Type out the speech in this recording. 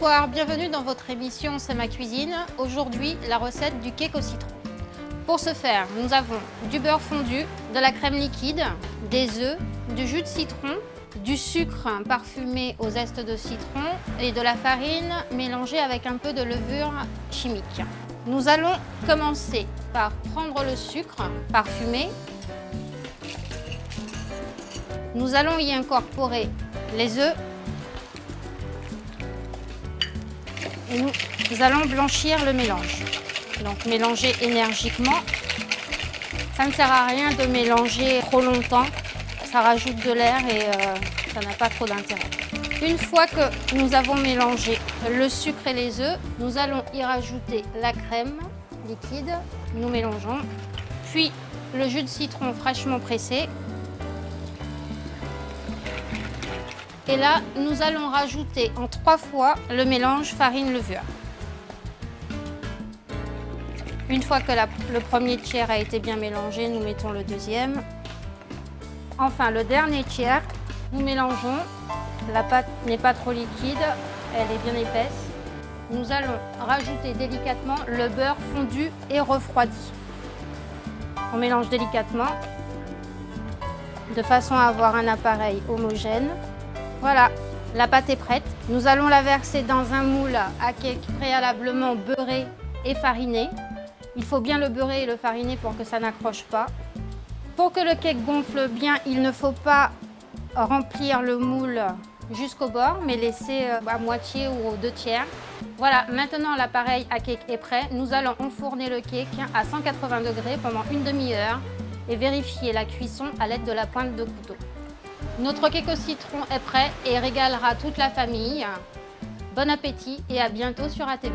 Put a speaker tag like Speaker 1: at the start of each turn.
Speaker 1: Bonsoir, bienvenue dans votre émission C'est ma cuisine. Aujourd'hui, la recette du cake au citron. Pour ce faire, nous avons du beurre fondu, de la crème liquide, des œufs, du jus de citron, du sucre parfumé au zeste de citron et de la farine mélangée avec un peu de levure chimique. Nous allons commencer par prendre le sucre parfumé. Nous allons y incorporer les œufs et nous allons blanchir le mélange. Donc mélanger énergiquement. Ça ne sert à rien de mélanger trop longtemps, ça rajoute de l'air et ça n'a pas trop d'intérêt. Une fois que nous avons mélangé le sucre et les œufs, nous allons y rajouter la crème liquide, nous mélangeons, puis le jus de citron fraîchement pressé. Et là, nous allons rajouter en 3 fois le mélange farine-levure. Une fois que le premier tiers a été bien mélangé, nous mettons le deuxième. Enfin, le dernier tiers, nous mélangeons. La pâte n'est pas trop liquide, elle est bien épaisse. Nous allons rajouter délicatement le beurre fondu et refroidi. On mélange délicatement de façon à avoir un appareil homogène. Voilà, la pâte est prête. Nous allons la verser dans un moule à cake préalablement beurré et fariné. Il faut bien le beurrer et le fariner pour que ça n'accroche pas. Pour que le cake gonfle bien, il ne faut pas remplir le moule jusqu'au bord, mais laisser à moitié ou aux 2 tiers. Voilà, maintenant l'appareil à cake est prêt. Nous allons enfourner le cake à 180 degrés pendant une demi-heure et vérifier la cuisson à l'aide de la pointe de couteau. Notre cake au citron est prêt et régalera toute la famille. Bon appétit et à bientôt sur ATV.